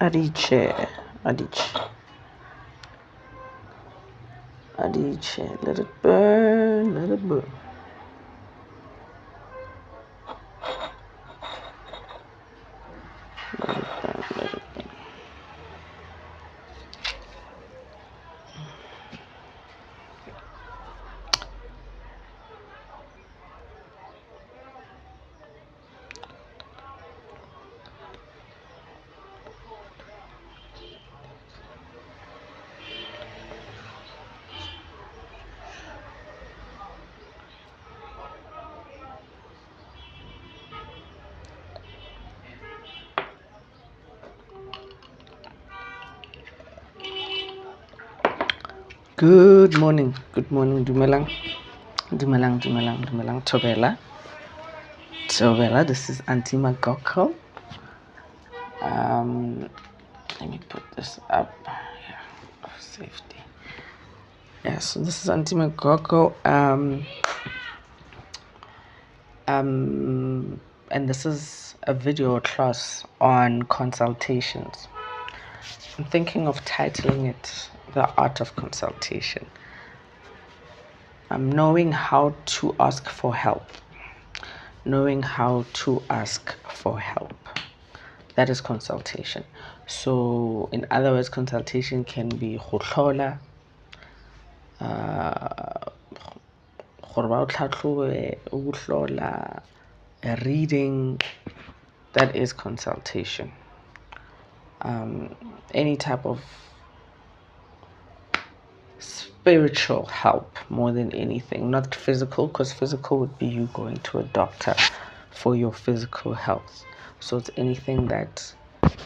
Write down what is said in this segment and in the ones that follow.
Adiche. Let it burn. Let it burn. Good morning, Dumelang, Tobela, this is Aunty.MaGoGo. Let me put this up here for safety. Yeah, so this is Aunty.MaGoGo. And this is a video class on consultations. I'm thinking of titling it The Art of Consultation. Knowing how to ask for help. That is consultation. So, in other words, consultation can be hlola, reading. That is consultation. Any type of spiritual help more than anything, not physical, because physical would be you going to a doctor for your physical health. So it's anything that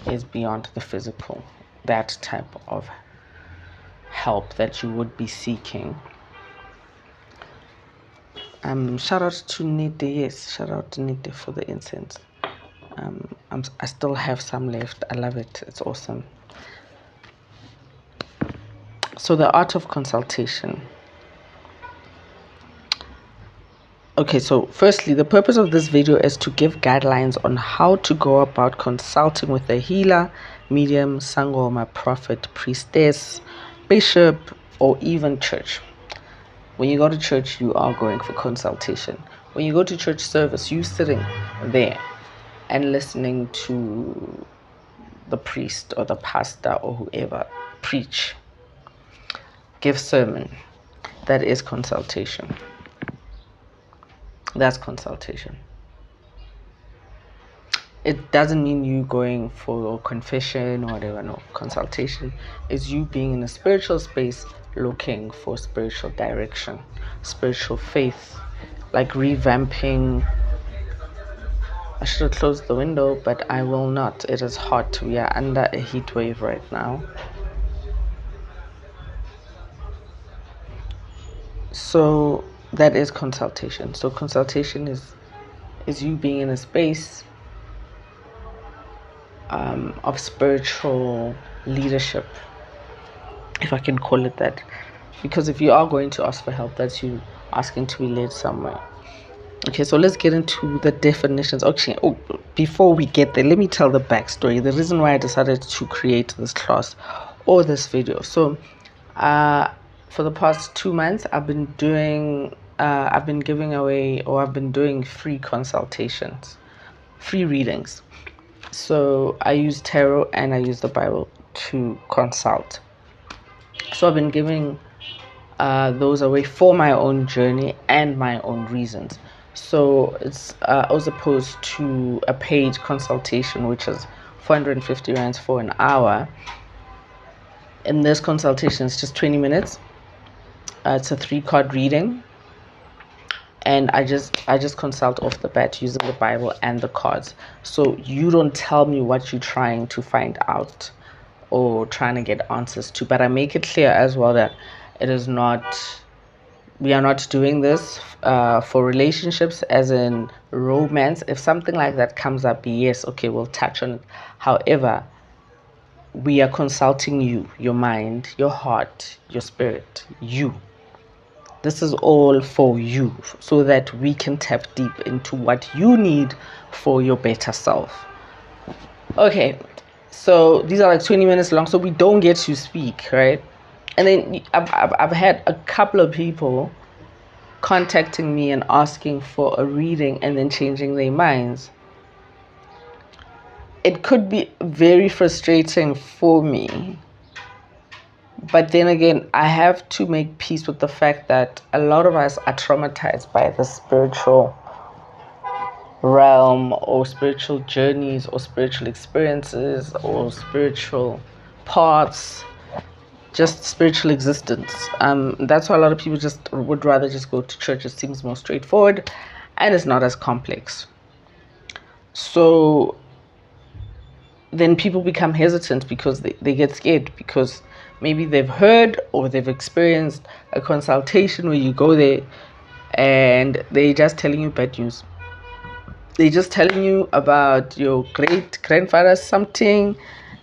is beyond the physical, that type of help that you would be seeking. Shout out to Nite, shout out to Nite for the incense. I still have some left. I love it. It's awesome. So the art of consultation. Okay, so firstly, the purpose of this video is to give guidelines on how to go about consulting with a healer, medium, sangoma, prophet, priestess, bishop, or even church. When you go to church, you are going for consultation. When you go to church service, you sitting there and listening to the priest or the pastor or whoever preach, give sermon. That is consultation. That's consultation. It doesn't mean you going for confession or whatever. No, consultation is you being in a spiritual space looking for spiritual direction, spiritual faith, like revamping. I should have closed the window, but I will not. It is hot. We are under a heat wave right now. So that is consultation. So consultation is you being in a space of spiritual leadership, if I can call it that. Because if you are going to ask for help, that's you asking to be led somewhere. Okay, so let's get into the definitions. Okay, before we get there, let me tell the backstory. The reason why I decided to create this class or this video. So, for the past 2 months, I've been giving away, or I've been doing free consultations, free readings. So I use tarot and I use the Bible to consult. So I've been giving those away for my own journey and my own reasons. So it's as opposed to a paid consultation, which is 450 rands for an hour. In this consultation, it's just 20 minutes. It's a 3-card reading, and I just consult off the bat using the Bible and the cards. So you don't tell me what you're trying to find out or trying to get answers to, but I make it clear as well that it is not. We are not doing this for relationships, as in romance. If something like that comes up, yes, okay, we'll touch on it. However, we are consulting you, your mind, your heart, your spirit, you. This is all for you, so that we can tap deep into what you need for your better self. Okay, So these are like 20 minutes long, so we don't get to speak, right? And then I've had a couple of people contacting me and asking for a reading and then changing their minds. It could be very frustrating for me. But then again, I have to make peace with the fact that a lot of us are traumatized by the spiritual realm or spiritual journeys or spiritual experiences or spiritual paths, just spiritual existence. That's why a lot of people just would rather just go to church. It seems more straightforward and it's not as complex. So then people become hesitant because they get scared because maybe they've heard or they've experienced a consultation where you go there and they're just telling you bad news. They're just telling you about your great grandfather something.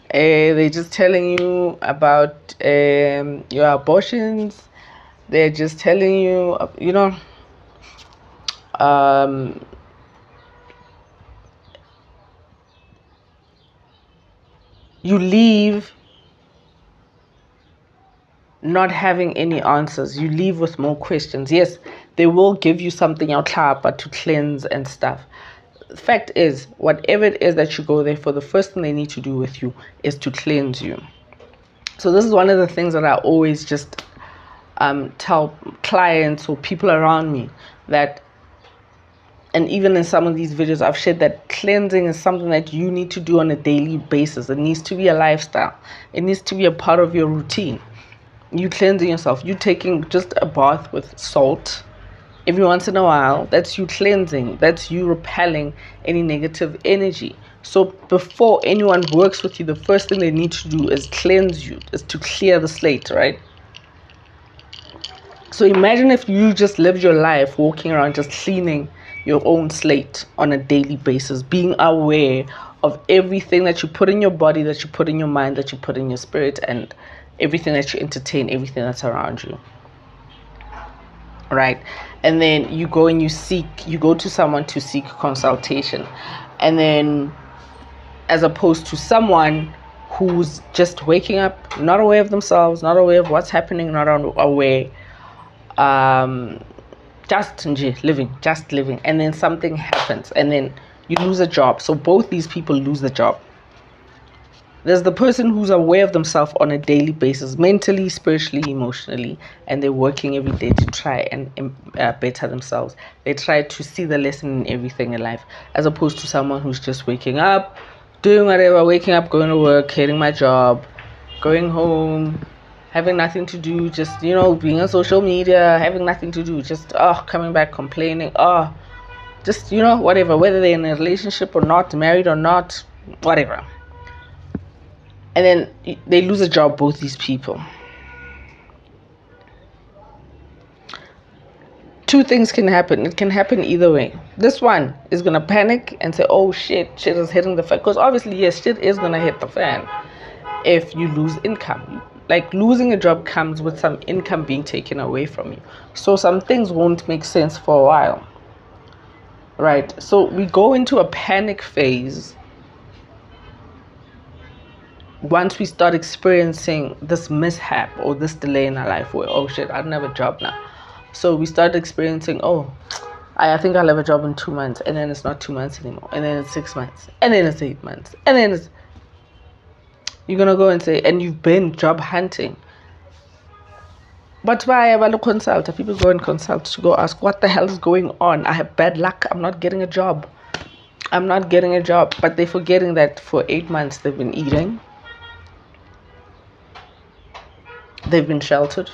They're just telling you about your abortions. They're just telling you, you leave not having any answers. You leave with more questions. Yes, they will give you something out but to cleanse and stuff. The fact is, whatever it is that you go there for, the first thing they need to do with you is to cleanse you. So this is one of the things that I always just tell clients or people around me that, and even in some of these videos I've shared, that cleansing is something that you need to do on a daily basis. It needs to be a lifestyle. It needs to be a part of your routine. You cleansing yourself, you taking just a bath with salt every once in a while, that's you cleansing, that's you repelling any negative energy. So before anyone works with you, the first thing they need to do is cleanse you, is to clear the slate, right? So imagine if you just lived your life walking around just cleaning your own slate on a daily basis, being aware of everything that you put in your body, that you put in your mind, that you put in your spirit, and everything that you entertain, everything that's around you. Right? And then you go and you go to someone to seek consultation. And then as opposed to someone who's just waking up, not aware of themselves, not aware of what's happening, not aware, just living, and then something happens and then you lose a job. So both these people lose the job. There's the person who's aware of themselves on a daily basis, mentally, spiritually, emotionally, and they're working every day to try and better themselves. They try to see the lesson in everything in life, as opposed to someone who's just waking up, doing whatever, waking up, going to work, hating my job, going home, having nothing to do, just, being on social media, having nothing to do, just, coming back, complaining, just, whatever, whether they're in a relationship or not, married or not, whatever. And then they lose a job, both these people. Two things can happen. It can happen either way. This one is going to panic and say, oh shit is hitting the fan. Because obviously, yes, shit is going to hit the fan if you lose income. Like, losing a job comes with some income being taken away from you. So some things won't make sense for a while. Right? So we go into a panic phase once we start experiencing this mishap or this delay in our life where, oh shit, I don't have a job now. So we start experiencing, I think I'll have a job in 2 months, and then it's not 2 months anymore, and then it's 6 months, and then it's 8 months, and then you're gonna go and say, and you've been job hunting. But why I want to consult? People go and consult to go ask, what the hell is going on? I have bad luck. I'm not getting a job. But they're forgetting that for 8 months they've been eating. They've been sheltered.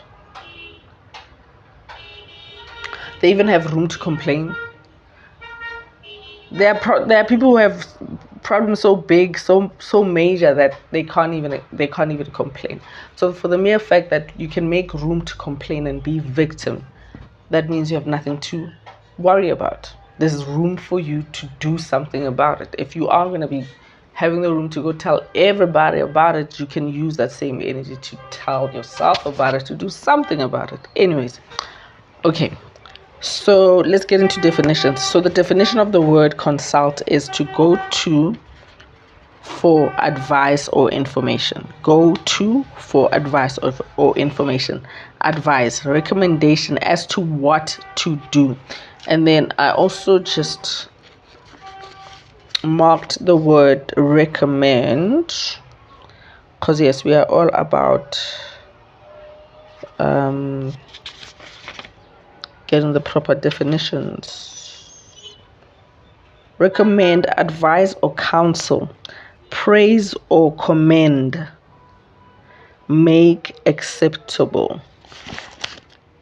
They even have room to complain. There are people who have problems so big, so major that they can't even complain. So for the mere fact that you can make room to complain and be victim, that means you have nothing to worry about. There's room for you to do something about it. If you are going to be having the room to go tell everybody about it, you can use that same energy to tell yourself about it, to do something about it. Anyways, okay. So let's get into definitions. So the definition of the word consult is to go to for advice or information. Go to for advice or information. Advice, recommendation as to what to do. And then I also just marked the word recommend, because yes, we are all about getting the proper definitions. Recommend, advise or counsel, praise or commend, make acceptable.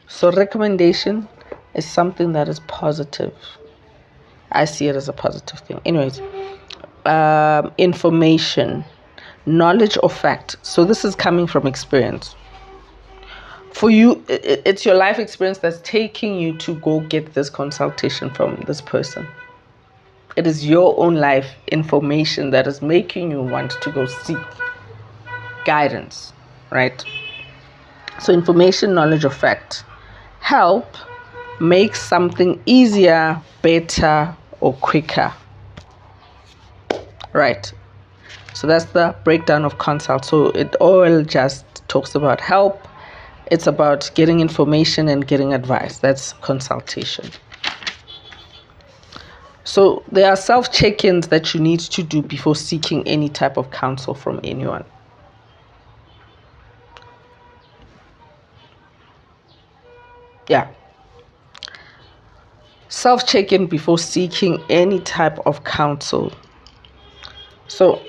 So recommendation is something that is positive. I see it as a positive thing. Anyways, information, knowledge or fact. So this is coming from experience. For you, it's your life experience that's taking you to go get this consultation from this person. It is your own life information that is making you want to go seek guidance, right? So information, knowledge or fact. Help, make something easier, better or quicker. Right. So that's the breakdown of consult. So it all just talks about help. It's about getting information and getting advice. That's consultation. So there are self-check-ins that you need to do before seeking any type of counsel from anyone. Yeah. Self-check-in before seeking any type of counsel. So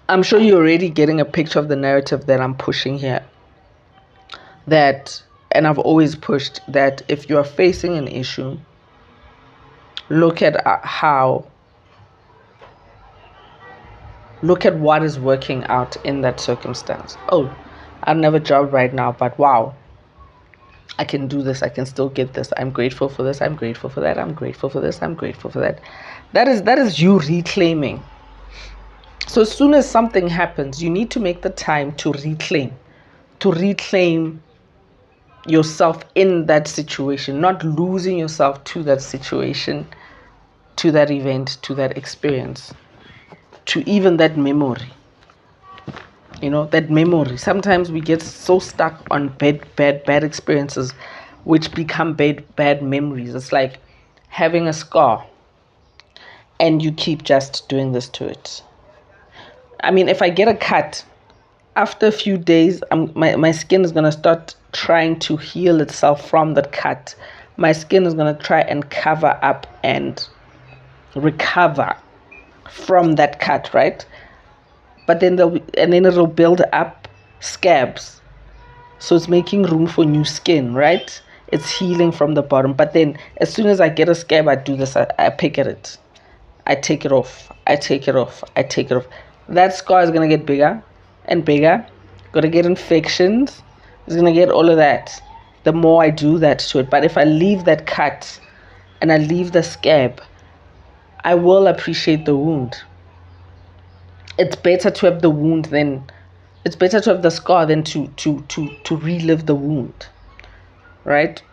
I'm sure you're already getting a picture of the narrative that I'm pushing here. And I've always pushed that if you are facing an issue, look at what is working out in that circumstance. Oh, I don't have a job right now, but wow, I can do this. I can still get this. I'm grateful for this. I'm grateful for that. I'm grateful for this. I'm grateful for that. That is you reclaiming. So as soon as something happens, you need to make the time to reclaim yourself in that situation, not losing yourself to that situation, to that event, to that experience, to even that memory. That memory. Sometimes we get so stuck on bad experiences, which become bad memories. It's like having a scar and you keep just doing this to it. I mean, if I get a cut, after a few days, my skin is going to start trying to heal itself from that cut. My skin is going to try and cover up and recover from that cut, right? But then it'll build up scabs. So it's making room for new skin, right? It's healing from the bottom. But then as soon as I get a scab, I do this. I pick at it. I take it off. I take it off. I take it off. That scar is going to get bigger and bigger. Going to get infections. It's going to get all of that the more I do that to it. But if I leave that cut and I leave the scab, I will appreciate the wound. It's better to have the wound than it's better to have the scar than to relive the wound, right?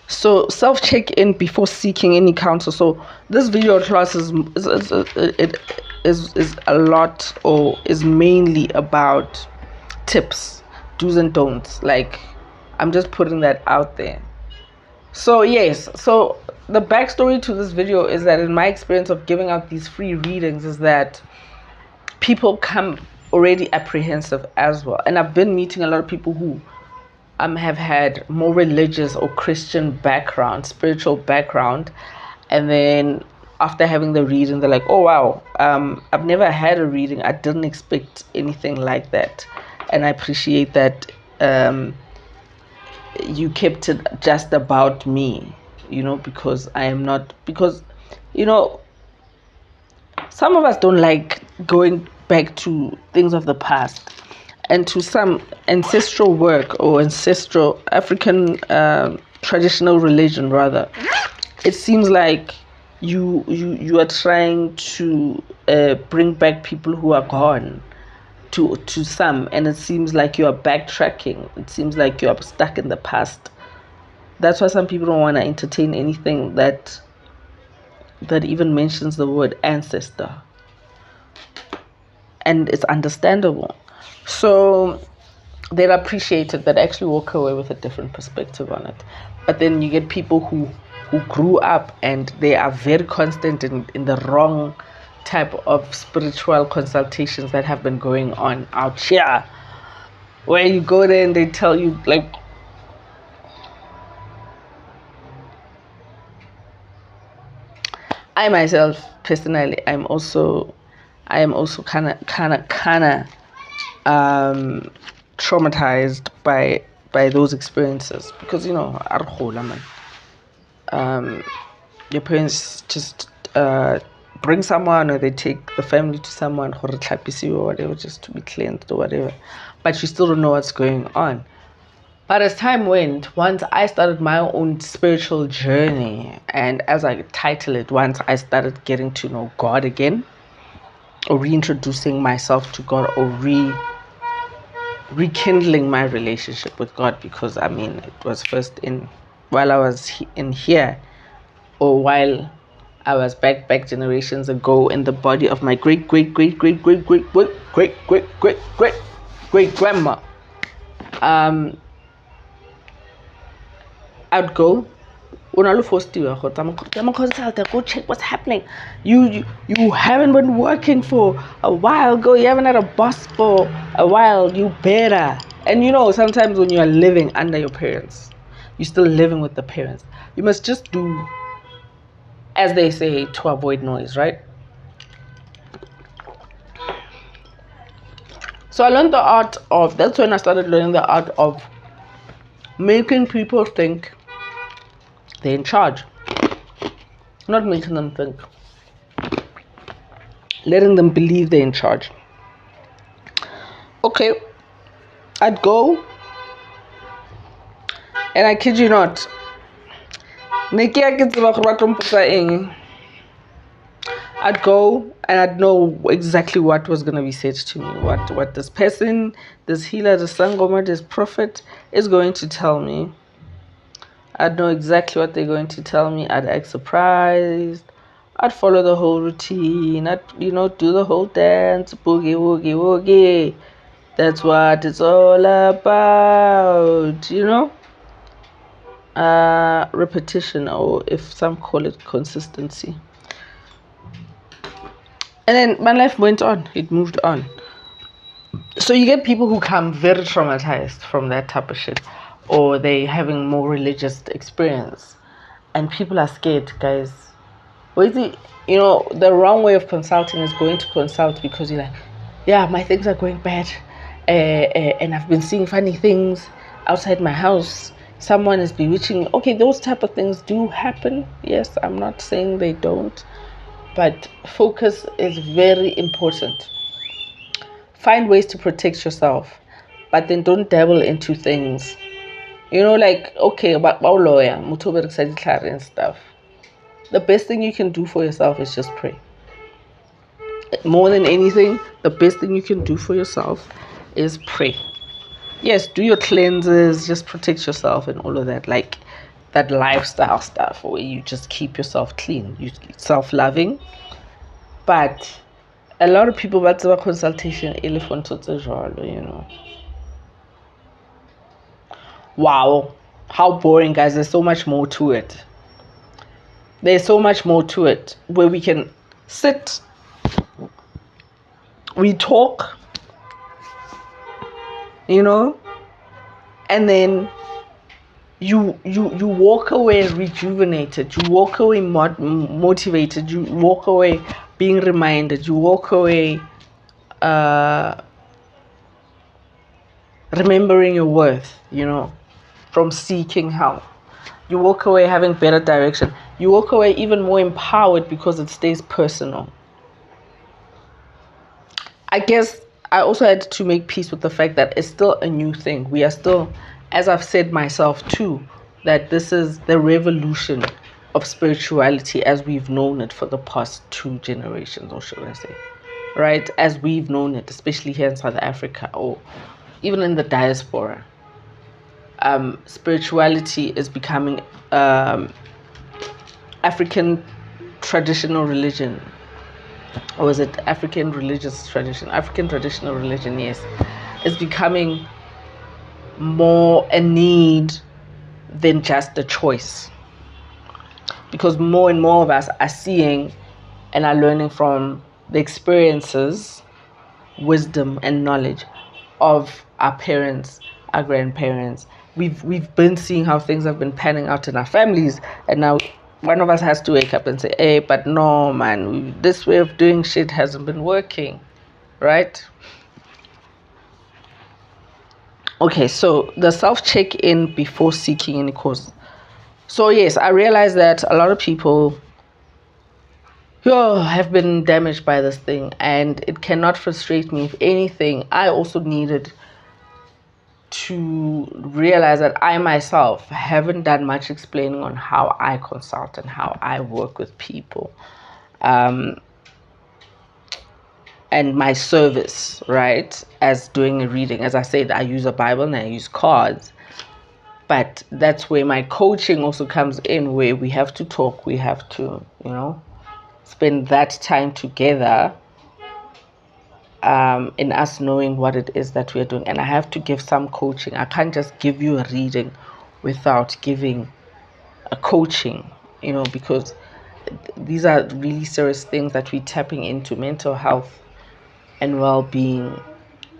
So self-check-in before seeking any counsel. So this video class is a lot, or is mainly about tips, do's and don'ts. Like, I'm just putting that out there. So yes, so the backstory to this video is that in my experience of giving out these free readings is that people come already apprehensive as well. And I've been meeting a lot of people who have had more religious or Christian background, spiritual background, and then after having the reading, they're like, oh wow, I've never had a reading. I didn't expect anything like that, and I appreciate that you kept it just about me, because I am not, because some of us don't like going back to things of the past and to some ancestral work or ancestral African traditional religion rather. It seems like you are trying to bring back people who are gone to some, and it seems like you are backtracking. It seems like you are stuck in the past. That's why some people don't want to entertain anything that that even mentions the word ancestor. And it's understandable. So they'd appreciate it, that actually walk away with a different perspective on it. But then you get people who grew up and they are very constant in the wrong type of spiritual consultations that have been going on out here, where you go there and they tell you, like, I myself personally, I am also kind of traumatized by those experiences, because your parents just bring someone, or they take the family to someone or whatever, just to be cleansed or whatever, but you still don't know what's going on. But as time went, once I started my own spiritual journey, and as I title it, once I started getting to know God again, or reintroducing myself to God, or rekindling my relationship with God, because it was first while I was in here, or while I was back generations ago in the body of my great grandma. I'd go. Go check what's happening. You haven't been working for a while. Go. You haven't had a boss for a while. You better. And sometimes when you are living under your parents, you're still living with the parents. You must just do as they say to avoid noise, right? So I learned the art of. That's when I started learning the art of making people think they're in charge. Not making them think. Letting them believe they're in charge. Okay, I'd go, and I kid you not, I'd go and I'd know exactly what was going to be said to me, what this person, this healer, this sangoma, this prophet is going to tell me. I'd know exactly what they're going to tell me. I'd act surprised. I'd follow the whole routine. I'd, do the whole dance, boogie, woogie, woogie. That's what it's all about, repetition, or if some call it consistency. And then my life went on. It moved on. So you get people who come very traumatized from that type of shit, or they having more religious experience, and people are scared, guys. What is it? The wrong way of consulting is going to consult because you're like, yeah, my things are going bad, and I've been seeing funny things outside my house. Someone is bewitching. Okay, those type of things do happen. Yes, I'm not saying they don't, but focus is very important. Find ways to protect yourself, but then don't dabble into things. Like, okay, about lawyer, and stuff. The best thing you can do for yourself is just pray. More than anything, the best thing you can do for yourself is pray. Yes, do your cleanses, just protect yourself and all of that, like that lifestyle stuff where you just keep yourself clean, you self-loving. But a lot of people about consultation, Wow, how boring, guys. There's so much more to it. There's so much more to it, where we can sit, we talk, and then you walk away rejuvenated, you walk away motivated, you walk away being reminded, you walk away remembering your worth, from seeking help. You walk away having better direction. You walk away even more empowered because it stays personal. I guess I also had to make peace with the fact that it's still a new thing. We are still, as I've said myself too, that this is the revolution of spirituality as we've known it for the past 2 generations, or should I say, right? As we've known it, especially here in South Africa, or even in the diaspora. Spirituality is becoming African traditional religion, or is it African religious tradition? African traditional religion, yes, is becoming more a need than just a choice, because more and more of us are seeing and are learning from the experiences, wisdom, and knowledge of our parents, our grandparents. We've been seeing how things have been panning out in our families, and now one of us has to wake up and say, hey, but no, man, this way of doing shit hasn't been working, right? Okay, so the self-check-in before seeking any cause. So yes, I realize that a lot of people have been damaged by this thing, and it cannot frustrate me. If anything, I also needed to realize that I myself haven't done much explaining on how I consult and how I work with people, and my service, right? As doing a reading, as I said, I use a Bible and I use cards, but that's where my coaching also comes in, where we have to talk, we have to, spend that time together, in us knowing what it is that we're doing. And I have to give some coaching. I can't just give you a reading without giving a coaching, because these are really serious things that we're tapping into, mental health and well-being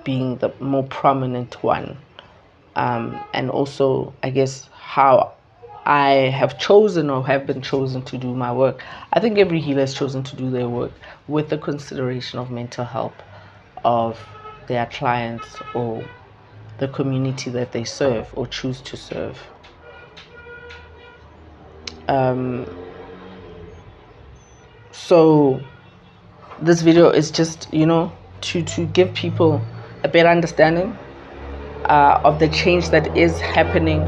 being the more prominent one. And also, I guess, how I have chosen or have been chosen to do my work. I think every healer has chosen to do their work with the consideration of mental health of their clients or the community that they serve or choose to serve. So this video is just, to give people a better understanding of the change that is happening,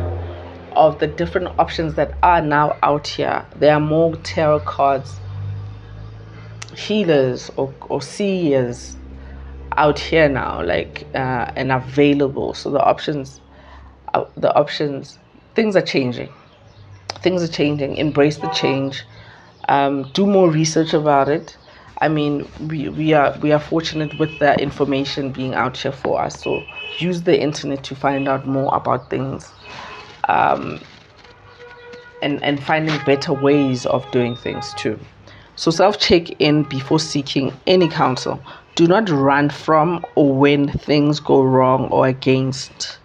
of the different options that are now out here. There are more tarot cards, healers or seers out here now, and available. So the options, things are changing. Embrace the change. Do more research about it. I mean, we are fortunate with the information being out here for us. So use the internet to find out more about things, and finding better ways of doing things too. So self-check-in before seeking any counsel. Do not run from or when things go wrong or against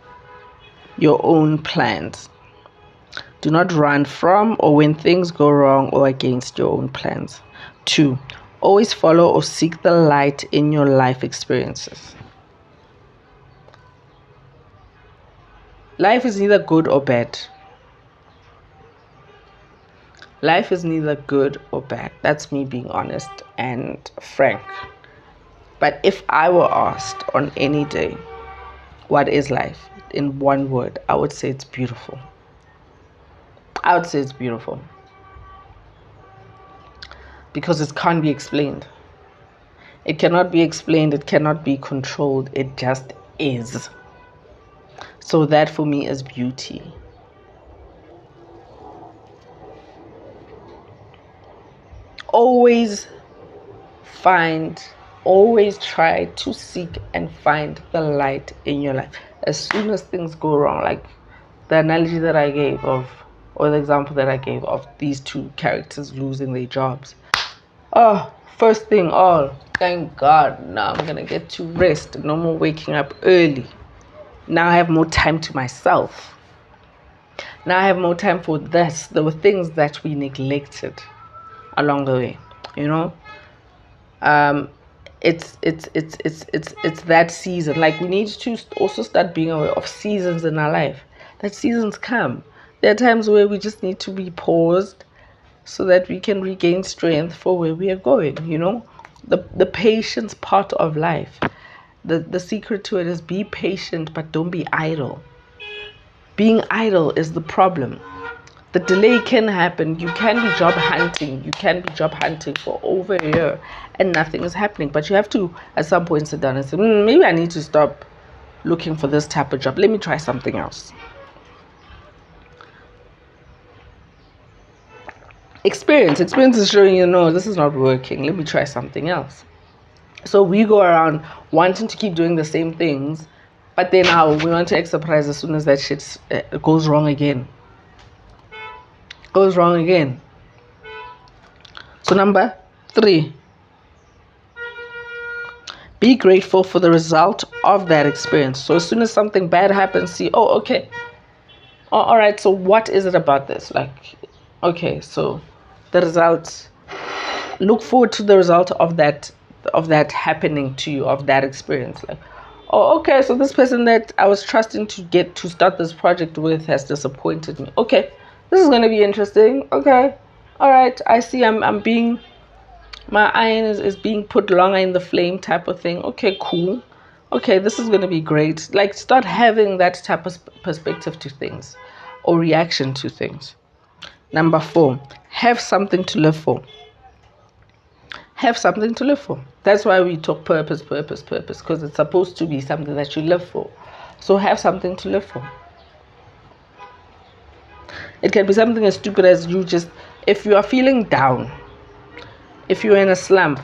your own plans. Do not run from or when things go wrong or against your own plans. 2. Always follow or seek the light in your life experiences. Life is neither good or bad. Life is neither good or bad. That's me being honest and frank. But if I were asked on any day, what is life? In one word, I would say it's beautiful. Because it can't be explained. It cannot be explained. It cannot be controlled. It just is. So that for me is beauty. Always try to seek and find the light in your life. As soon as things go wrong, like the analogy that I gave or the example that I gave of these two characters losing their jobs. First thing, thank God, now I'm gonna get to rest. No more waking up early. Now I have more time to myself. Now I have more time for this. There were things that we neglected along the way, it's that season. Like, we need to also start being aware of seasons in our life. That seasons come. There are times where we just need to be paused so that we can regain strength for where we are going. The patience part of life. The secret to it is be patient, but don't be idle. Being idle is the problem. The delay can happen. You can be job hunting for over a year and nothing is happening. But you have to, at some point, sit down and say, maybe I need to stop looking for this type of job. Let me try something else. Experience is showing you, no, this is not working, let me try something else. So we go around wanting to keep doing the same things, but then now we want to X surprise as soon as that shit goes wrong again. So number 3, be grateful for the result of that experience. So as soon as something bad happens, see, oh, okay, all right, so what is it about this? Like, okay, so the result, look forward to the result of that happening to you, of that experience. Like, oh, okay, so this person that I was trusting to get to start this project with has disappointed me. Okay, this is going to be interesting. Okay, all right, I see, I'm being, my iron is being put longer in the flame type of thing. Okay, cool. Okay, this is going to be great. Like, start having that type of perspective to things or reaction to things. Number 4, have something to live for. Have something to live for. That's why we talk purpose, because it's supposed to be something that you live for. So have something to live for. It can be something as stupid as you just, if you are feeling down, if you're in a slump,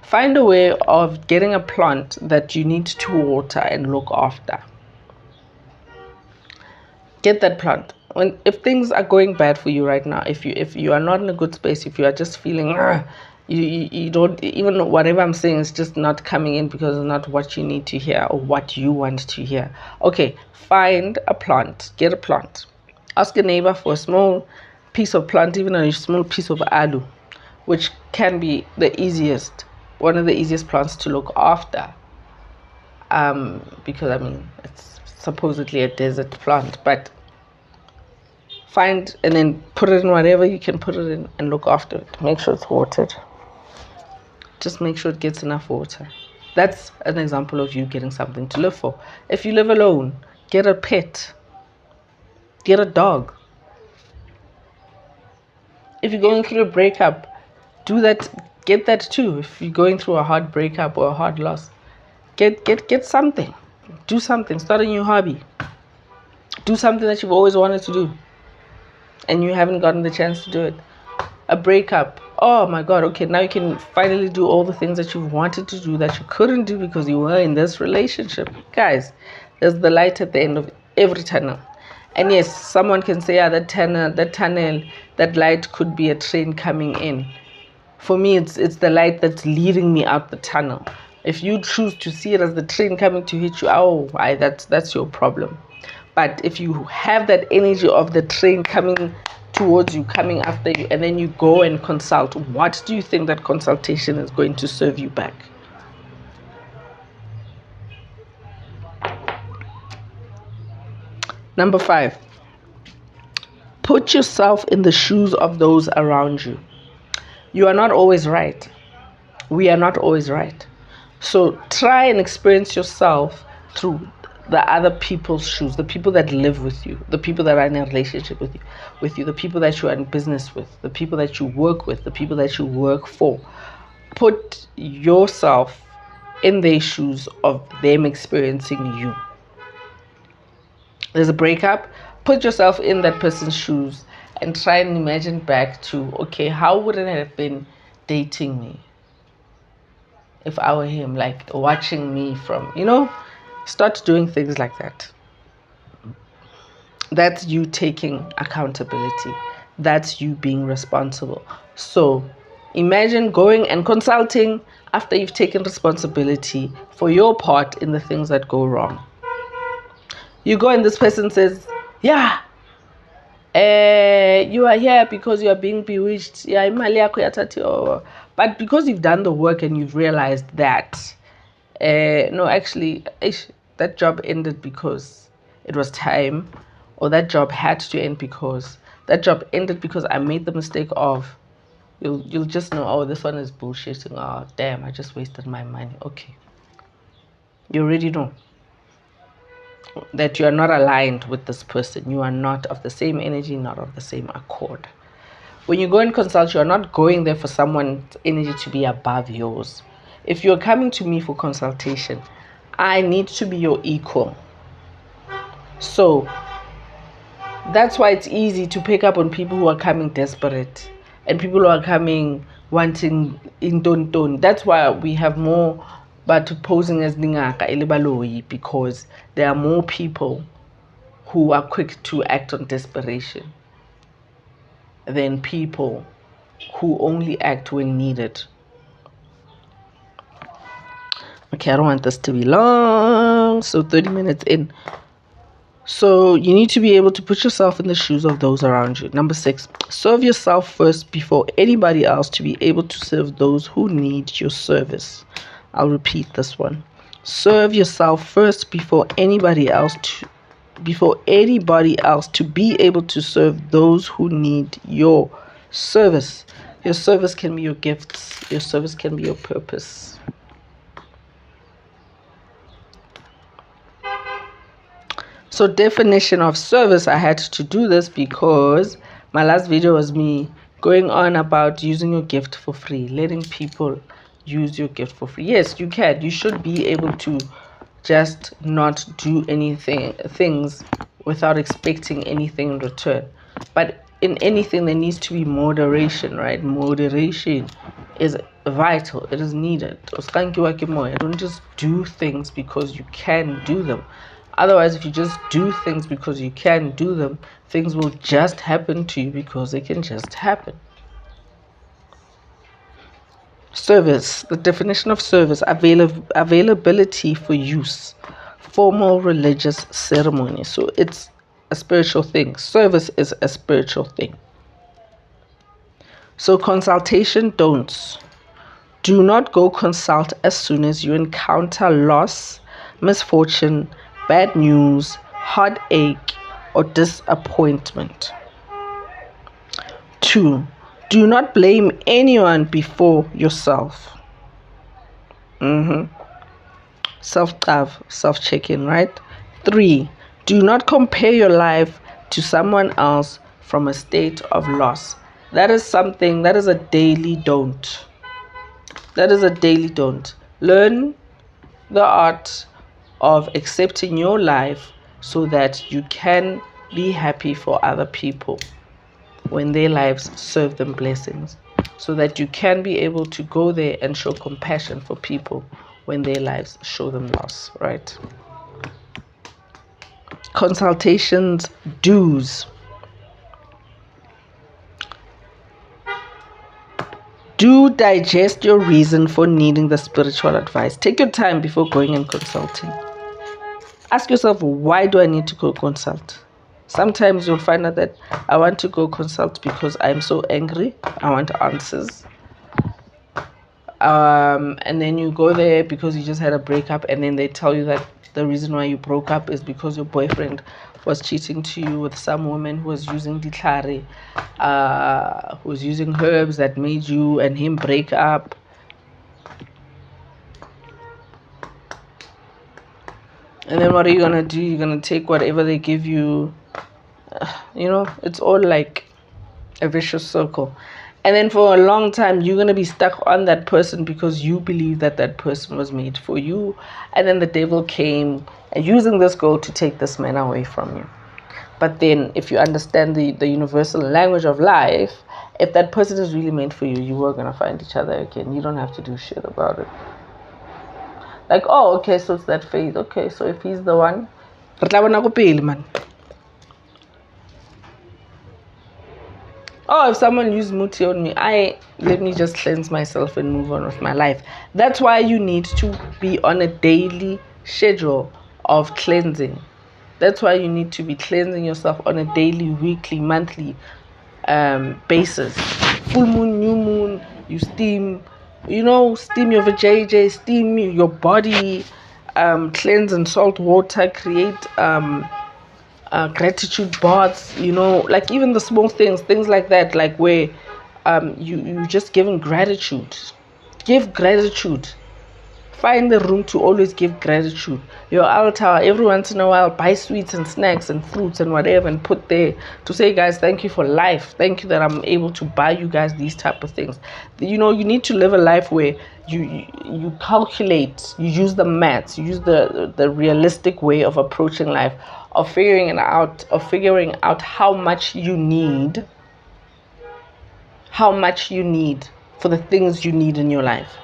find a way of getting a plant that you need to water and look after. Get that plant. If things are going bad for you right now, if you are not in a good space, if you are just feeling you don't even know, whatever I'm saying is just not coming in because it's not what you need to hear or what you want to hear. Okay, find a plant. Get a plant. Ask a neighbor for a small piece of plant, even a small piece of aloe, which can be one of the easiest plants to look after. Because I mean, it's supposedly a desert plant, but find and then put it in whatever you can put it in and look after it. Make sure it's watered. Just make sure it gets enough water. That's an example of you getting something to live for. If you live alone, get a pet. Get a dog. If you're going through a breakup, do that. Get that too. If you're going through a hard breakup or a hard loss, get something. Do something. Start a new hobby. Do something that you've always wanted to do and you haven't gotten the chance to do it. A breakup. Oh my God. Okay, now you can finally do all the things that you've wanted to do that you couldn't do because you were in this relationship. Guys, there's the light at the end of every tunnel. And yes, someone can say, yeah, that tunnel, that light could be a train coming in. For me, it's the light that's leading me out the tunnel. If you choose to see it as the train coming to hit you, that's your problem. But if you have that energy of the train coming towards you, coming after you, and then you go and consult, what do you think that consultation is going to serve you back? Number 5, put yourself in the shoes of those around you. You are not always right. We are not always right. So try and experience yourself through the other people's shoes, the people that live with you, the people that are in a relationship with you, the people that you are in business with, the people that you work with, the people that you work for. Put yourself in their shoes of them experiencing you. There's a breakup, put yourself in that person's shoes and try and imagine back to, okay, how would it have been dating me if I were him, like watching me from, start doing things like that. That's you taking accountability. That's you being responsible. So imagine going and consulting after you've taken responsibility for your part in the things that go wrong. You go and this person says, yeah, you are here because you are being bewitched. Yeah, but because you've done the work and you've realized that, no, actually, that job ended because it was time, or that job had to end because I made the mistake of. You'll just know, oh, this one is bullshitting. Oh, damn, I just wasted my money. Okay, you already know that you are not aligned with this person. You are not of the same energy, not of the same accord. When you go and consult, you are not going there for someone's energy to be above yours. If you're coming to me for consultation, I need to be your equal. So that's why it's easy to pick up on people who are coming desperate, and people are coming wanting in don. That's why we have more but posing as Ningaka Elebaloyi, because there are more people who are quick to act on desperation than people who only act when needed. Okay, I don't want this to be long, so 30 minutes in. So you need to be able to put yourself in the shoes of those around you. Number 6, serve yourself first before anybody else to be able to serve those who need your service. I'll repeat this one. Serve yourself first before anybody else to be able to serve those who need your service. Your service can be your gifts. Your service can be your purpose. So definition of service, I had to do this because my last video was me going on about using your gift for free, letting people use your gift for free. Yes, you can. You should be able to just not do things without expecting anything in return. But in anything, there needs to be moderation, right? Moderation is vital. It is needed. Don't just do things because you can do them. Otherwise, if you just do things because you can do them, things will just happen to you because they can just happen. Service. The definition of service: availability for use. Formal religious ceremony. So it's a spiritual thing. Service is a spiritual thing. So consultation don'ts. Do not go consult as soon as you encounter loss, misfortune, bad news, heartache, or disappointment. 2. Do not blame anyone before yourself. Self-check-in, right? 3. Do not compare your life to someone else from a state of loss. That is a daily don't. Learn the art of accepting your life so that you can be happy for other people when their lives serve them blessings, so that you can be able to go there and show compassion for people when their lives show them loss, right? Consultations dues. Do digest your reason for needing the spiritual advice. Take your time before going and consulting. Ask yourself, why do I need to go consult? Sometimes you'll find out that I want to go consult because I'm so angry. I want answers. And then you go there because you just had a breakup, and then they tell you that the reason why you broke up is because your boyfriend was cheating to you with some woman who was using ditlhare, who was using herbs that made you and him break up. And then what are you going to do? You're going to take whatever they give you. It's all like a vicious circle. And then for a long time, you're going to be stuck on that person because you believe that that person was made for you. And then the devil came and using this girl to take this man away from you. But then if you understand the universal language of life, if that person is really meant for you, you are going to find each other again. You don't have to do shit about it. Like, oh, okay, so it's that phase. Okay, so if he's the one, man. Oh, if someone used muti on me, let me just cleanse myself and move on with my life. That's why you need to be on a daily schedule of cleansing. That's why you need to be cleansing yourself on a daily, weekly, monthly basis. Full moon, new moon, you steam your vajayjay, steam your body, cleanse in salt water, create gratitude baths, like even the small things like that, like where you just giving gratitude. Give gratitude. Find the room to always give gratitude. Your altar, every once in a while, buy sweets and snacks and fruits and whatever and put there to say, guys, thank you for life. Thank you that I'm able to buy you guys these type of things. You know, you live a life where you calculate, you use the maths, you use the realistic way of approaching life, of figuring out how much you need, how much you need for the things you need in your life,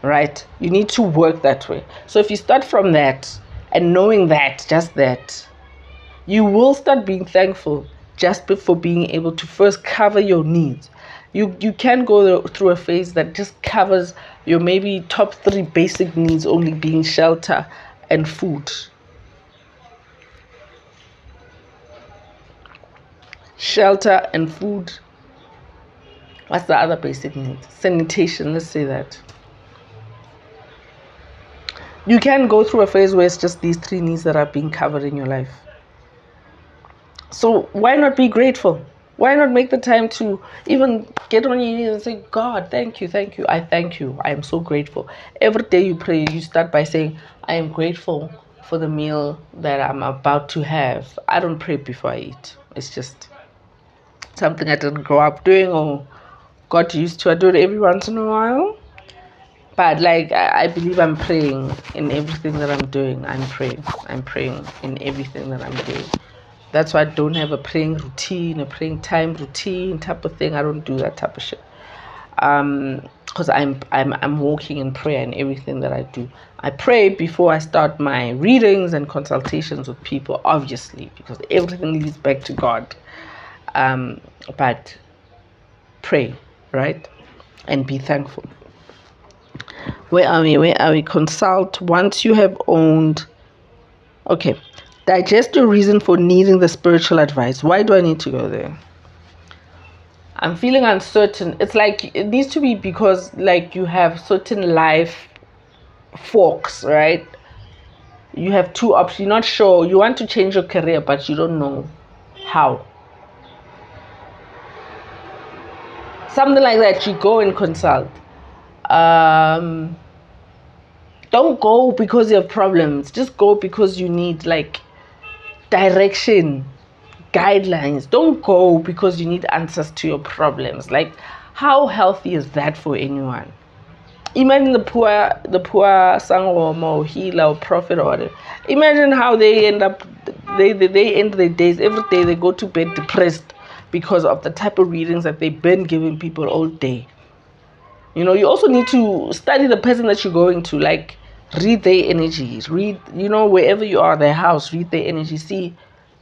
right? You need to work that way. So if you start from that and knowing that, just that, you will start being thankful just for being able to first cover your needs. You can go through a phase that just covers your maybe top 3 basic needs only being shelter and food. Shelter and food. What's the other basic need? Sanitation, let's say that. You can go through a phase where it's just these 3 needs that are being covered in your life. So why not be grateful? Why not make the time to even get on your knees and say, God, thank you. I thank you. I am so grateful. Every day you pray, you start by saying, I am grateful for the meal that I'm about to have. I don't pray before I eat. It's just something I didn't grow up doing or got used to. I do it every once in a while. But like, I believe I'm praying in everything that I'm doing. I'm praying in everything that I'm doing. That's why I don't have a praying routine, a praying time routine type of thing. I don't do that type of shit. Because I'm walking in prayer in everything that I do. I pray before I start my readings and consultations with people, obviously, because everything leads back to God. But pray, right? And be thankful. Where are we? Consult once you have owned. Okay. Digest your reason for needing the spiritual advice. Why do I need to go there? I'm feeling uncertain. It's like it needs to be because like you have certain life forks, right? You have 2 options. You're not sure. You want to change your career, but you don't know how. Something like that. You go and consult. Don't go because you have problems. Just go because you need like direction, guidelines. Don't go because you need answers to your problems. Like, how healthy is that for anyone? Imagine the poor sangoma or healer or prophet or whatever. Imagine how they end up. They end their days. Every day they go to bed depressed because of the type of readings that they've been giving people all day. You know, you also need to study the person that you're going to. Like, read their energies. Read, wherever you are, their house, read their energy. See,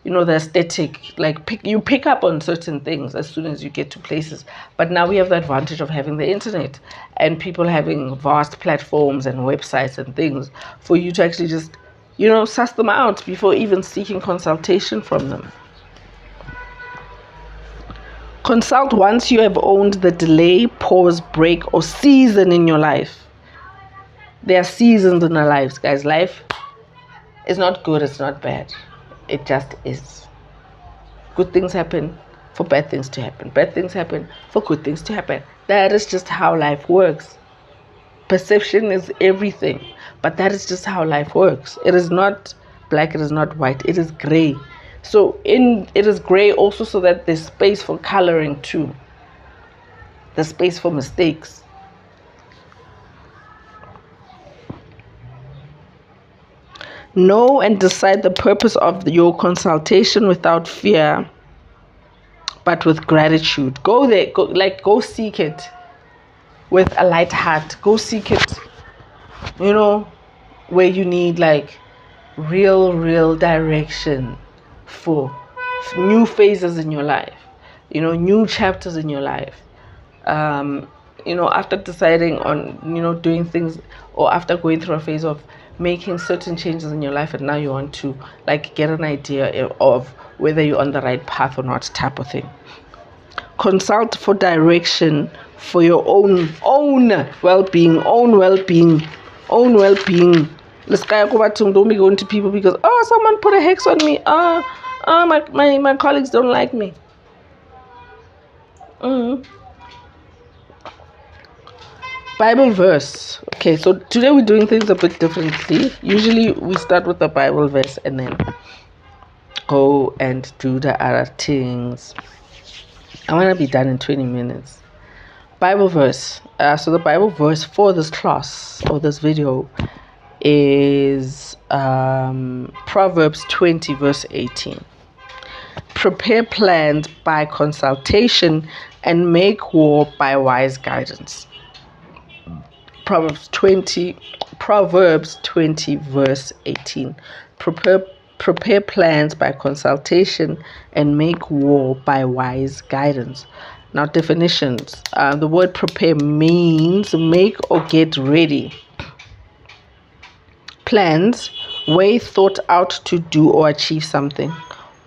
the aesthetic. Like, pick up on certain things as soon as you get to places. But now we have the advantage of having the internet and people having vast platforms and websites and things for you to actually just, suss them out before even seeking consultation from them. Consult once you have owned the delay, pause, break, or season in your life. There are seasons in our lives, guys. Life is not good, it's not bad. It just is. Good things happen for bad things to happen. Bad things happen for good things to happen. That is just how life works. Perception is everything, but that is just how life works. It is not black, it is not white, it is gray. So it is gray also so that there's space for coloring too. There's space for mistakes. Know and decide the purpose of your consultation without fear, but with gratitude. Go there, go seek it with a light heart. Go seek it, where you need like real direction for new phases in your life, new chapters in your life. After deciding on, doing things, or after going through a phase of making certain changes in your life, and now you want to like get an idea of whether you're on the right path or not, type of thing. Consult for direction for your own well-being. Don't be going to people because someone put a hex on me. My colleagues don't like me. Bible verse. Okay, so today we're doing things a bit differently. Usually we start with the Bible verse and then go and do the other things. I want to be done in 20 minutes. Bible verse. So the Bible verse for this class or this video is Proverbs 20 verse 18. prepare plans by consultation and make war by wise guidance. Proverbs 20 verse 18. Prepare plans by consultation and make war by wise guidance. Now, definitions. The word prepare means make or get ready. Plans, way thought out to do or achieve something.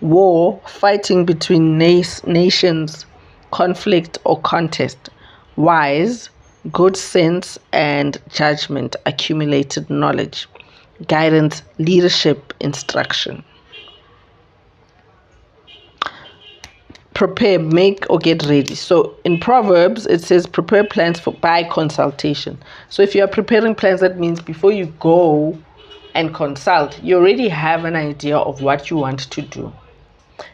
War, fighting between nations, conflict or contest. Wise, good sense and judgment, accumulated knowledge. Guidance, leadership, instruction. Prepare, make or get ready. So in Proverbs, it says prepare plans by consultation. So if you are preparing plans, that means before you go and consult, you already have an idea of what you want to do.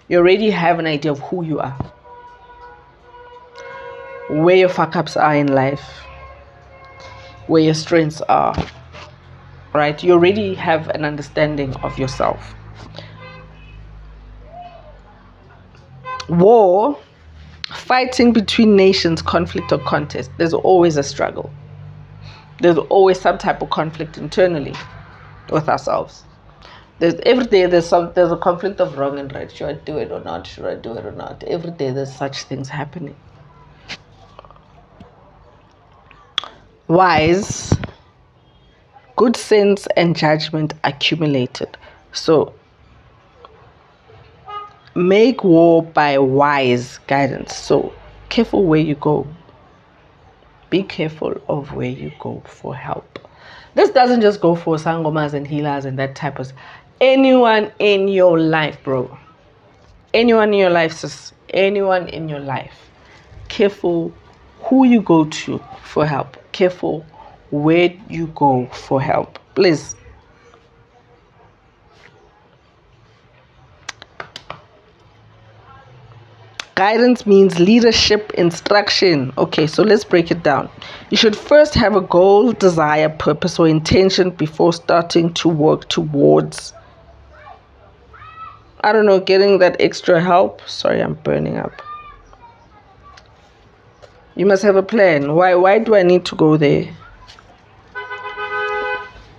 You already have an idea of who you are, where your fuck-ups are in life, where your strengths are, right? You already have an understanding of yourself. War, fighting between nations, conflict or contest. There's always a struggle. There's always some type of conflict internally with ourselves. Every day there's a conflict of wrong and right. Should I do it or not? Should I do it or not? Every day there's such things happening. Wise, good sense and judgment accumulated. So make war by wise guidance. So careful where you go. Be careful of where you go for help. This doesn't just go for sangomas and healers and that type of anyone in your life, bro. Anyone in your life, sis. Anyone in your life. Careful who you go to for help. Careful where you go for help. Please. Guidance means leadership, instruction. Okay, so let's break it down. You should first have a goal, desire, purpose, or intention before starting to work towards, I don't know, getting that extra help. Sorry, I'm burning up. You must have a plan. Why do I need to go there?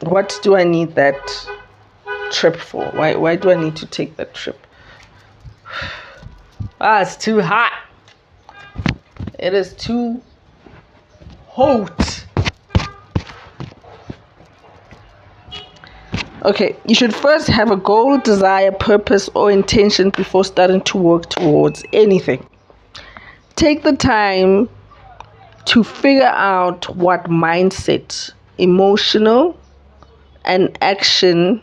What do I need that trip for? Why do I need to take that trip? It's too hot. It is too hot. Okay, you should first have a goal, desire, purpose, or intention before starting to work towards anything. Take the time to figure out what mindset, emotional, and action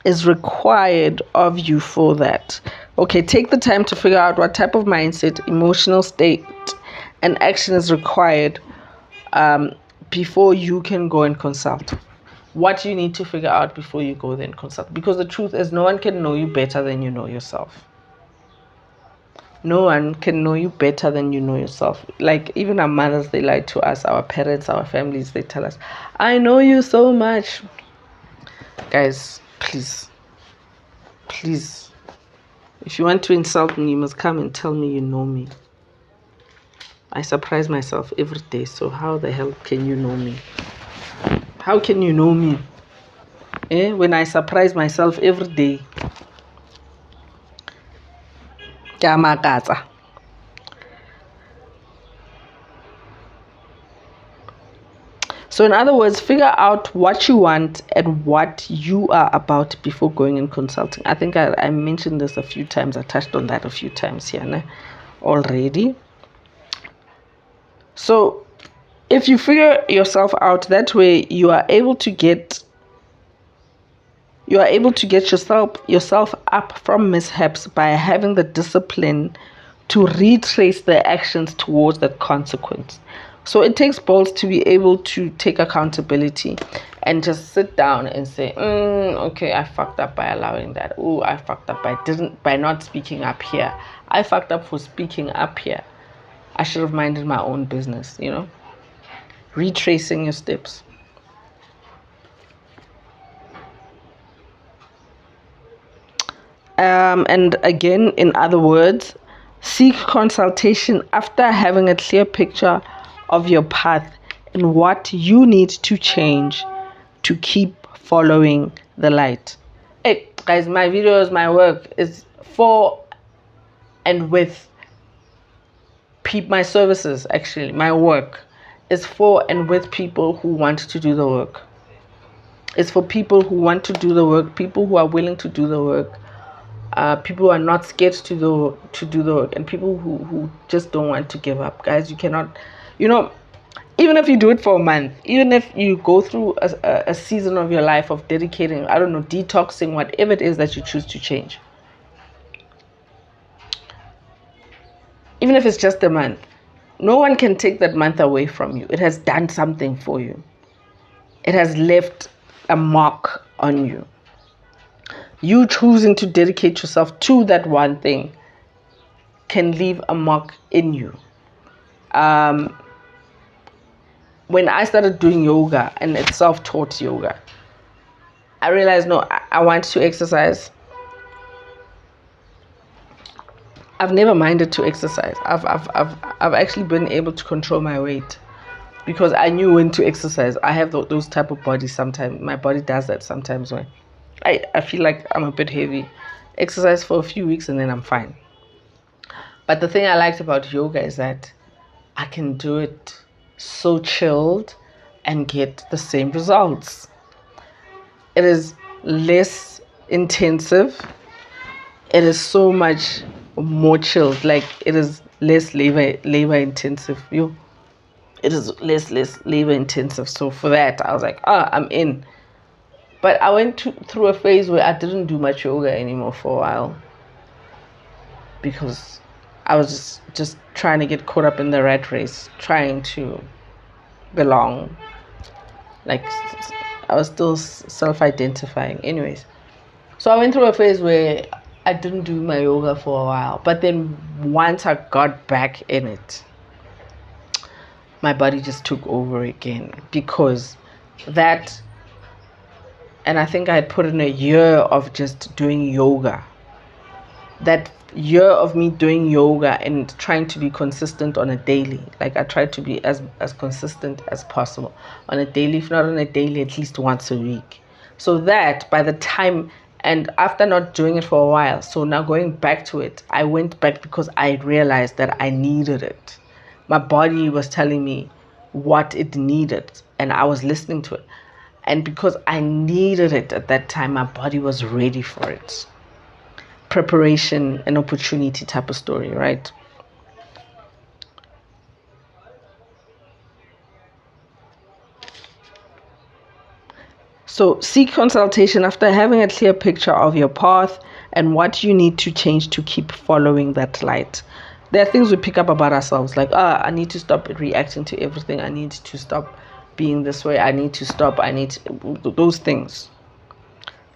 is required of you for that. Okay, take the time to figure out what type of mindset, emotional state, and action is required before you can go and consult. What you need to figure out before you go there and consult. Because the truth is, no one can know you better than you know yourself. No one can know you better than you know yourself. Like, even our mothers, they lie to us. Our parents, our families, they tell us, I know you so much. Guys, please, if you want to insult me, you must come and tell me you know me. I surprise myself every day, so how the hell can you know me? How can you know me? When I surprise myself every day. So in other words, figure out what you want and what you are about before going and consulting. I think I mentioned this a few times. I touched on that a few times here already. So if you figure yourself out, that way you are able to get yourself up from mishaps by having the discipline to retrace the actions towards that consequence. So it takes balls to be able to take accountability and just sit down and say, okay, I fucked up by allowing that. Oh, I fucked up by not speaking up here. I fucked up for speaking up here. I should have minded my own business, Retracing your steps. And again, in other words, seek consultation after having a clear picture of your path and what you need to change to keep following the light. Hey guys, my videos, my work is for and with my services. Actually, my work is for and with people who want to do the work. It's for people who want to do the work, people who are willing to do the work, people who are not scared to do the work, and people who just don't want to give up. Guys, you cannot, even if you do it for a month, even if you go through a season of your life of dedicating, I don't know, detoxing, whatever it is that you choose to change, even if it's just a month, no one can take that month away from you. It has done something for you. It has left a mark on you. You choosing to dedicate yourself to that one thing can leave a mark in you. When I started doing yoga, and it's self-taught yoga, I realized, no, I want to exercise. I've never minded to exercise. I've actually been able to control my weight because I knew when to exercise. I have those type of bodies sometimes. My body does that sometimes when I feel like I'm a bit heavy. Exercise for a few weeks and then I'm fine. But the thing I liked about yoga is that I can do it so chilled and get the same results. It is less intensive. It is so much more chilled. Like, it is less labor intensive. It is less labor intensive. So for that, I was like, I'm in. But I went through a phase where I didn't do much yoga anymore for a while because I was just trying to get caught up in the rat race, trying to belong. Like, I was still self-identifying. Anyways, so I went through a phase where I didn't do my yoga for a while. But then once I got back in it, my body just took over again because that, and I think I had put in a year of just doing yoga. That year of me doing yoga and trying to be consistent on a daily. Like, I tried to be as consistent as possible on a daily, if not on a daily, at least once a week. So that by the time, and after not doing it for a while, so now going back to it, I went back because I realized that I needed it. My body was telling me what it needed and I was listening to it. And because I needed it at that time, my body was ready for it. Preparation and opportunity type of story, right? So seek consultation after having a clear picture of your path and what you need to change to keep following that light. There are things we pick up about ourselves, like, I need to stop reacting to everything. I need to stop being this way. I need to stop. Those things.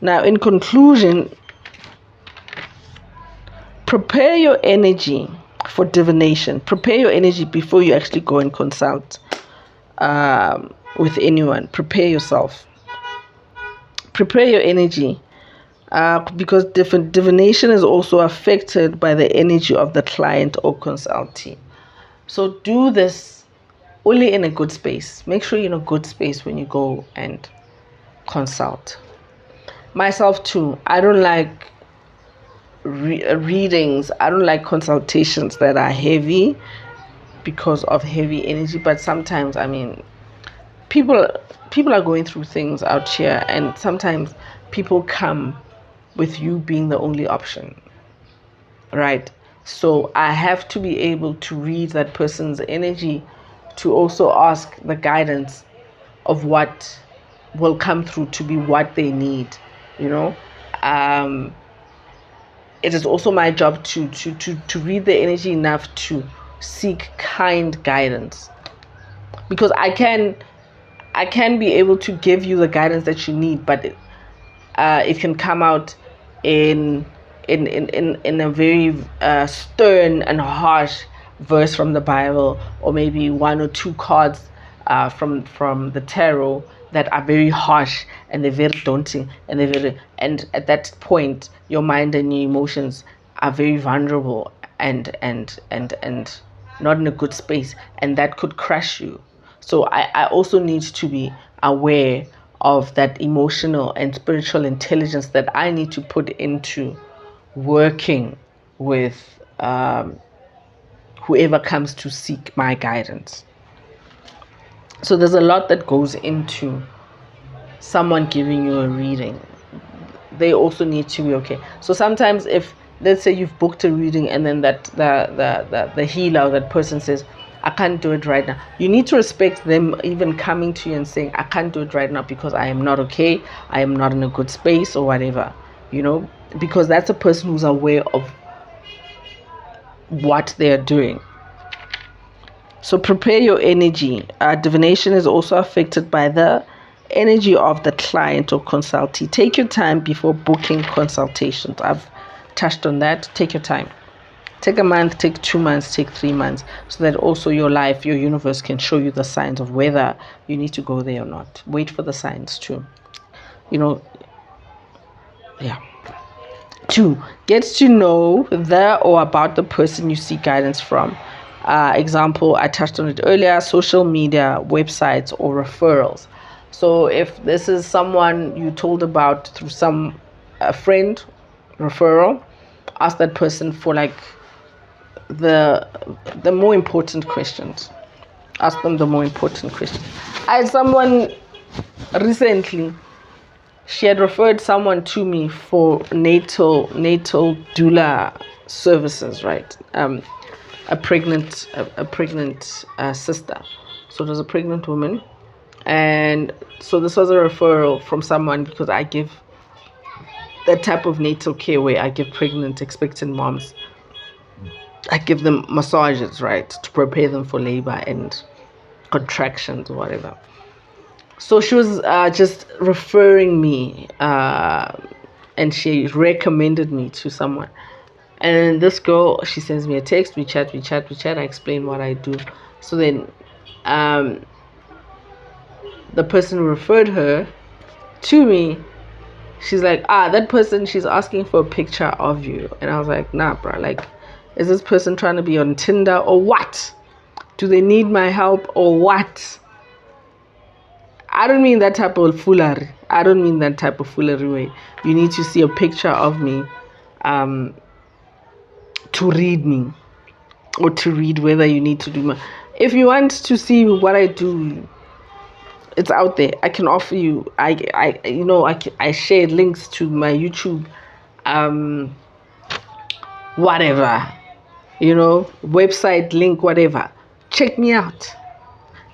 Now, in conclusion, prepare your energy for divination. Prepare your energy before you actually go and consult with anyone. Prepare yourself. Prepare your energy because divination is also affected by the energy of the client or consultee. So do this only in a good space. Make sure you're in a good space when you go and consult. Myself too, I don't like readings. I don't like consultations that are heavy because of heavy energy. But sometimes, I mean, people are going through things out here, and sometimes people come with you being the only option, right? So I have to be able to read that person's energy to also ask the guidance of what will come through to be what they need, it is also my job to read the energy enough to seek kind guidance, because I can be able to give you the guidance that you need, but it can come out in a very stern and harsh verse from the Bible, or maybe one or two cards from the tarot that are very harsh and they're very daunting and and at that point your mind and your emotions are very vulnerable and not in a good space, and that could crush you. So I also need to be aware of that emotional and spiritual intelligence that I need to put into working with whoever comes to seek my guidance. So there's a lot that goes into someone giving you a reading. They also need to be okay. So sometimes if, let's say, you've booked a reading and then that the healer or that person says, I can't do it right now, you need to respect them even coming to you and saying, I can't do it right now because I am not okay, I am not in a good space or whatever, because that's a person who's aware of what they're doing. So prepare your energy. Divination is also affected by the energy of the client or consultee. Take your time before booking consultations. I've touched on that. Take your time. Take a month, take 2 months, take 3 months, so that also your life, your universe can show you the signs of whether you need to go there or not. Wait for the signs too. Yeah. 2, get to know the or about the person you seek guidance from. Example, I touched on it earlier, social media, websites, or referrals. So if this is someone you told about through a friend referral, ask that person for like the more important questions. Ask them the more important questions. I had someone recently, she had referred someone to me for natal doula services, right? A pregnant sister. So it was a pregnant woman, and so this was a referral from someone, because I give that type of natal care where I give pregnant expectant moms, I give them massages, right, to prepare them for labor and contractions or whatever. So she was just referring me, and she recommended me to someone. And this girl, she sends me a text, we chat, I explain what I do. So then the person who referred her to me, she's like, that person, she's asking for a picture of you. And I was like, nah, bro, like, is this person trying to be on Tinder or what? Do they need my help or what? I don't mean that type of foolery. Way. You need to see a picture of me to read me, or to read whether you need to do if you want to see what I do, it's out there. I can offer you, I share links to my YouTube, whatever, website link, whatever. Check me out.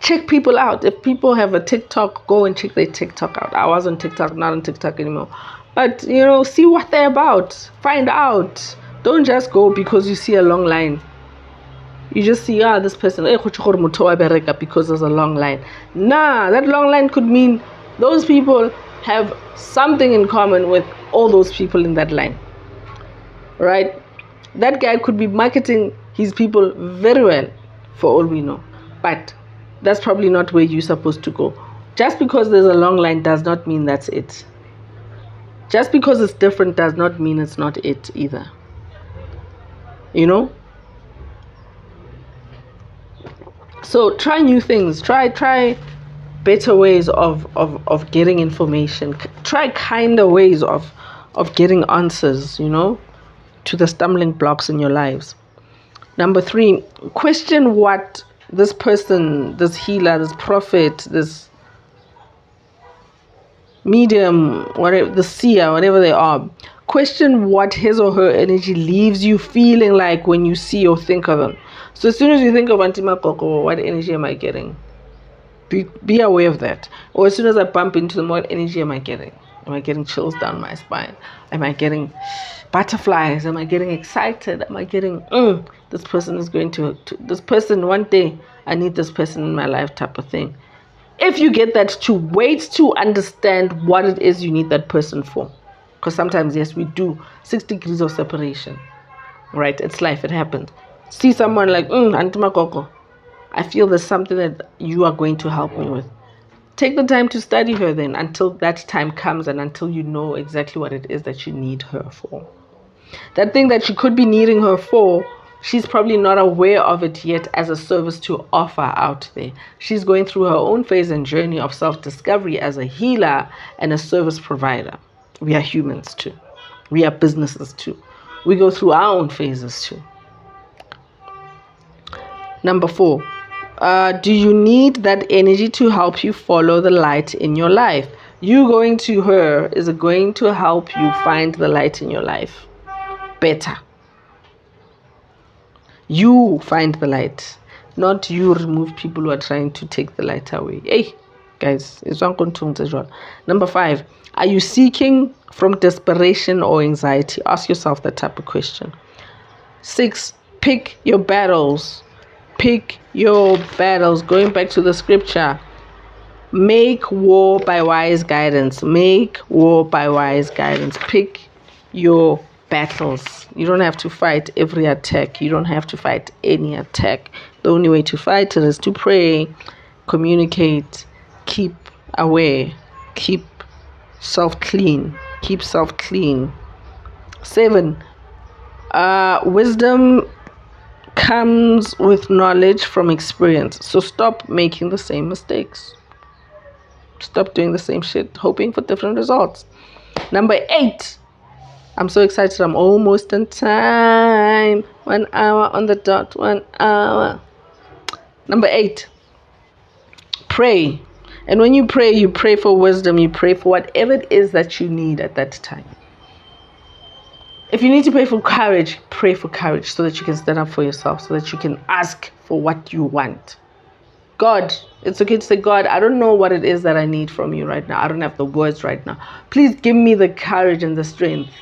Check people out. If people have a TikTok, go and check their TikTok out. I was on TikTok, not on TikTok anymore. But, see what they're about. Find out. Don't just go because you see a long line. You just see, this person, because there's a long line. Nah, that long line could mean those people have something in common with all those people in that line. Right? That guy could be marketing his people very well, for all we know. But that's probably not where you're supposed to go. Just because there's a long line does not mean that's it. Just because it's different does not mean it's not it either. So try new things. Try better ways of getting information. Try kinder ways of getting answers, to the stumbling blocks in your lives. Number 3, question what this person, this healer, this prophet, this medium, whatever, the seer, whatever they are, question what his or her energy leaves you feeling like when you see or think of them. So as soon as you think of Aunty.MaGoGo, what energy am I getting? Be aware of that. Or as soon as I bump into them, what energy am I getting? Am I getting chills down my spine? Am I getting butterflies? Am I getting excited? Am I getting, this person is going to this person one day, I need this person in my life type of thing. If you get that, to wait to understand what it is you need that person for. Because sometimes, yes, we do 6 degrees of separation. Right? It's life. It happens. See someone like, Aunty.MaGoGo, I feel there's something that you are going to help me with. take the time to study her then until that time comes and until you know exactly what it is that you need her for. That thing that you could be needing her for, she's probably not aware of it yet as a service to offer out there. She's going through her own phase and journey of self-discovery as a healer and a service provider. We are humans too. We are businesses too. We go through our own phases too. Number 4, do you need that energy to help you follow the light in your life? You going to her is going to help you find the light in your life better. You find the light, not you remove people who are trying to take the light away. Hey, guys, it's one content as well. Number 5, are you seeking from desperation or anxiety? Ask yourself that type of question. 6, pick your battles. Pick your battles. Going back to the scripture, make war by wise guidance. Make war by wise guidance. Pick your battles. You don't have to fight every attack. You don't have to fight any attack. The only way to fight it is to pray, communicate, keep aware, keep self clean. Keep self clean. 7, wisdom comes with knowledge from experience. So stop making the same mistakes. Stop doing the same shit, hoping for different results. Number 8, I'm so excited. I'm almost on time. 1 hour on the dot. 1 hour. Number 8, pray. And when you pray for wisdom. You pray for whatever it is that you need at that time. If you need to pray for courage so that you can stand up for yourself, so that you can ask for what you want. God, it's okay to say, God, I don't know what it is that I need from you right now. I don't have the words right now. Please give me the courage and the strength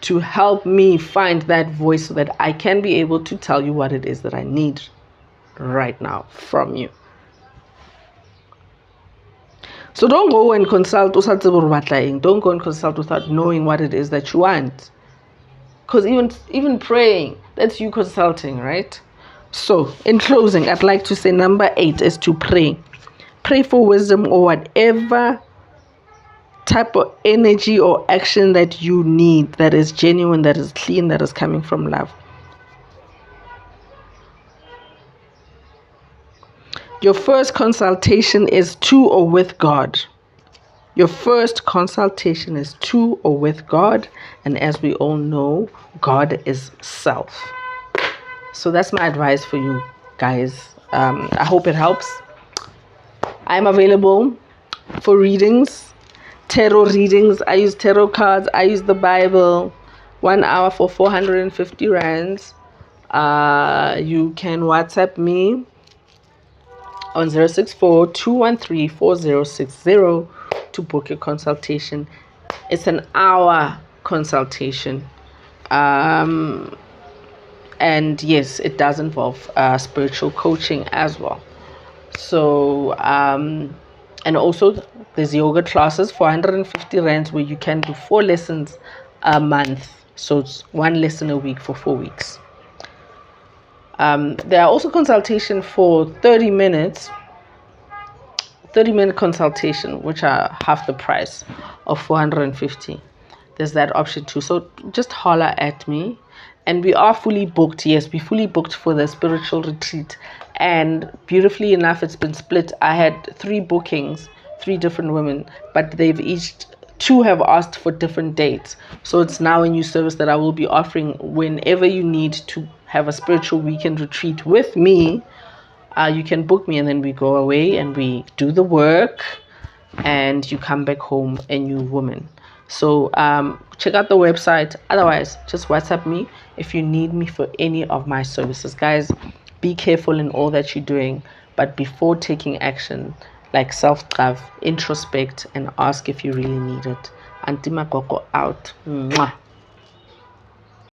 to help me find that voice so that I can be able to tell you what it is that I need right now from you. So don't go and consult. Don't go and consult without knowing what it is that you want. Because even praying, that's you consulting, right? So in closing, I'd like to say number 8 is to pray. Pray for wisdom or whatever type of energy or action that you need, that is genuine, that is clean, that is coming from love. Your first consultation is to or with God. Your first consultation is to or with God. And as we all know, God is self. So that's my advice for you guys. I hope it helps. I'm available for readings, tarot readings. I use tarot cards. I use the Bible. 1 hour for 450 rands. You can WhatsApp me on 064-213-4060 to book your consultation. It's an hour consultation. And yes, it does involve spiritual coaching as well. So, and also there's yoga classes for 150 rands where you can do 4 lessons a month. So it's 1 lesson a week for 4 weeks. There are also consultation for 30 minute consultation, which are half the price of 450. There's that option too. So just holler at me. And we are fully booked. Yes, we fully booked for the spiritual retreat. And beautifully enough, it's been split. I had 3 bookings, 3 different women, but they've each 2 have asked for different dates. So it's now a new service that I will be offering whenever you need to have a spiritual weekend retreat with me. You can book me and then we go away and we do the work and you come back home a new woman. So check out the website. Otherwise, just WhatsApp me if you need me for any of my services. Guys, be careful in all that you're doing. But before taking action, like self-love, introspect, and ask if you really need it. Aunty.MaGoGo out. Mwah.